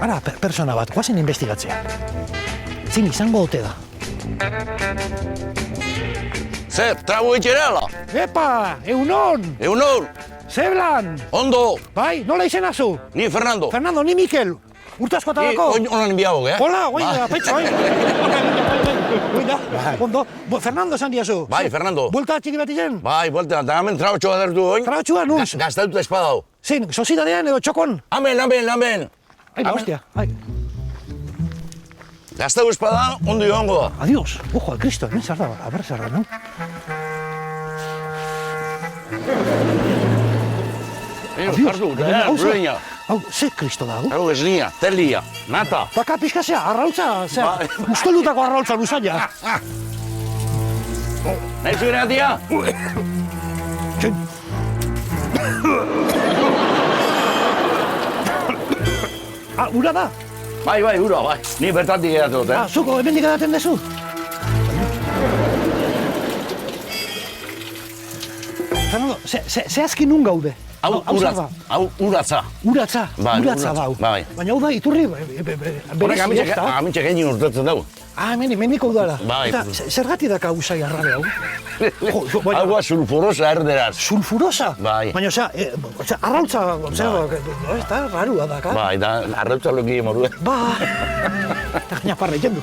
Ara, persona bat, guazen investigatzea. Zin izango ote da. Zer, trago itxerala? Epa, eunon! Egunon, Zeblan! ondo, Bai, nola izena zu? ni Fernando. Fernando, ni Mikel. Urte asko atalako? Holan enbiago, Hola, oida, petxo, Oida, ondo. Fernando esan diazu. Bai, Fernando. Buelta txiki bat izen? Bai, buelta, eta hemen trago txoa dertu hoi. Trago txua, nuz? Gaztautu espadau. Zin, sosidadean edo txokon? Amen. Ai, hostia, ai. Gaztau espada, ondo joango da. Adiós. Ojo, al Cristo, hemen zarra, aber zarra, no? Rueña. Hau, ze Cristo da, Hau esnia, telia, nata. Taka pizkazea, arrautza, zer, ustolutako arrautza luzaia. Nahi zuen atia? Ura da? Bai, ura, bai. Ni bertatik edatot, Zuko, hemendik edaten dezu? Fernando, ze azki nun gaude? Hau uratza. Uratza, Bai, uratza dau. bai. Baina hau da, iturri, Honek berezi ez da? amitxek egin urtetzen dugu. Hemeniko udara. Bai. Eta, zergati daka usai arrabe hau? Agua sulfurosa erderaz. Sulfurosa? Bai. Baina, arrautza, ez da, rarua daka? Bai, da, arrautza loki morue. Ba, eta gina parra ikendu.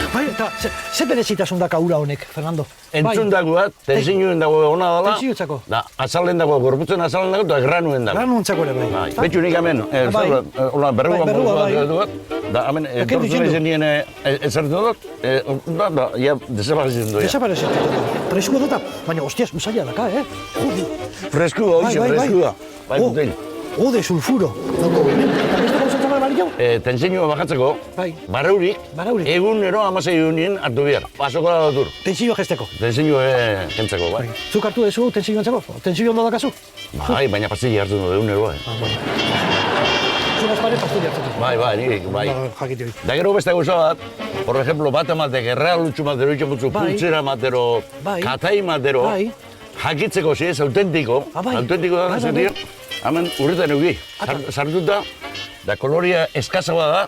Bai, eta, ze berezitasun daka ura honek, Fernando? Entzun dagoat, tensinuen dago ona dela. Tensioetzako? Da, azalen dago, gorputzen azalen dago, eta granuen dago. Granuentzako ere, bai. Betxunik hemen, hola, berruan bat, da, hemen, entortzen ezen nien ezertzen dut, da, ja, desaparezitzen dut. Desaparezitzen dut. Preskua dut, baina, hostias, usaila daka, Freskua, hoxe, freskua. Bai, mutil. Ode sulfuro. Eta beste gauzatzen bali jau? Tensinua bajatzeko, baraurik, egunero 16 egunien hartu behar. Pasoko da dutur. Tensioa jesteko? Tensinua kentzeko, bai. Zuk hartu dezu tensioa entzako? Tensioa ondo dakazu? Bai, baina pastilla hartu du egunero, Zuk azpare pastilla hartu. Bai, nirik, bai. Jakite hori. Da gero beste gauza bat, por ejemplo, bat ematek errealutxu matero, itxamutzu, pultzera matero, katai matero, jakitzeko si ez autentiko, autentiko da zetio, hemen urretan euki, sartuta, da koloria eskazagoa da,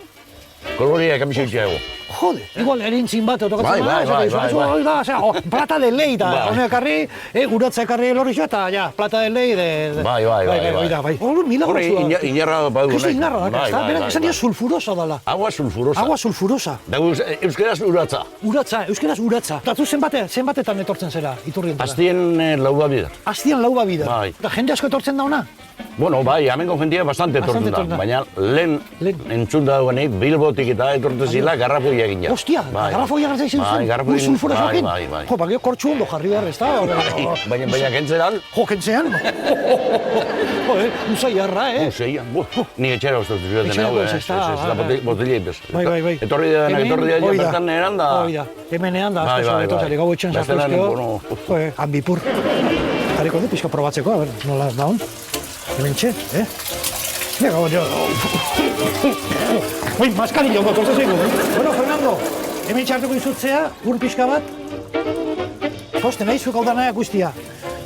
koloria kamizioitxea ego. Jode, igual erintzin bat autokatzen bai. Plata de ley da, hone ekarri, uratza ekarri elorri joa, eta ja, plata de lei de... Bai. Hor, milagro zua. Hore, inarra badu Kristo inarra daka, ez da? Berak esan dira sulfurosa dala. Agua sulfurosa. Agua sulfurosa. Dago euskeraz uratza. Euskeraz uratza. Eta zu zenbatetan etortzen zera, iturrientara? Aztien lau babidar. Aztien lau babidar. Bai. Eta jende asko etortzen da ona? Bueno, bai, hemengo jendia bastante etortzen da, baina lehen entzun dagoenik Bilbotik eta etortzen zila garrafoia egin ja. Ostia, garrafoia gartzen zin zuen? Bai, sulfurosoekin? Bai. Jo, bak, kortxu ondo jarri behar, ez da? Baina kentzeran? Jo, kentzean? Jo, usai harra, Usai, ni etxera uste dut zuten hau, ez da botellei bez. Bai. Etorri da, bertan neran da. Oida, hemenean da, azte sobretot, gau etxen sartuzkeo. Jo, ambipur. Jarriko du, pixka probatzeko, a ber, nola da hon. Hemen txe, Mira, yo... Ui, maskarillo, gotortu zeigu. Bueno, Fernando, hemen txartuko izutzea, ur pixka bat. Hoste, nahi zuek hau da nahiak guztia.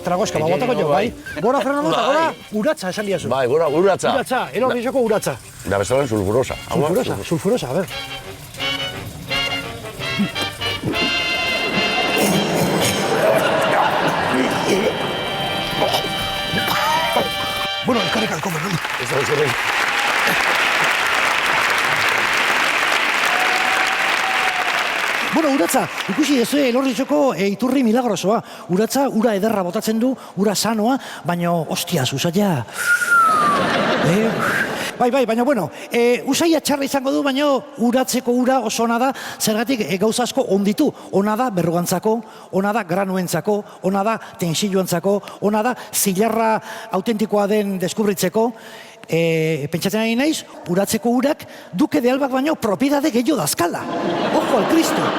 Tragoska, botako jo, bai. Gora, Fernando, eta gora, uratza, esan diazu. Bai, gora, uratza. Uratza, erorrizoko uratza. Da bezala sulfurosa. Sulfurosa, a ber. Bueno, elkarrekalko, Fernando. Ez. Bueno, uratza, ikusi dezu elorritzoko iturri milagrosoa. Uratza, ura ederra botatzen du, ura sanoa, baina, ostia, usaila... Bai, baina, bueno, usaila txarra izango du, baina uratzeko ura oso ona da, zergatik gauza asko onditu. Ona da berrugantzako, ona da granuentzako, ona da tensioentzako, ona da zilarra autentikoa den deskubritzeko. Pentsatzen ari naiz, uratzeko urak Duke de Albak baino propiedade gehiago dazkala. Ojo al Cristo.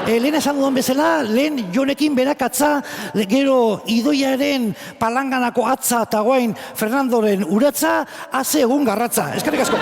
Lehen esan dudan bezala, lehen Jonekin berak atza, gero Idoiaren palanganako atza eta guain Fernandoren uratza, haze egun garratza. Eskerrik asko.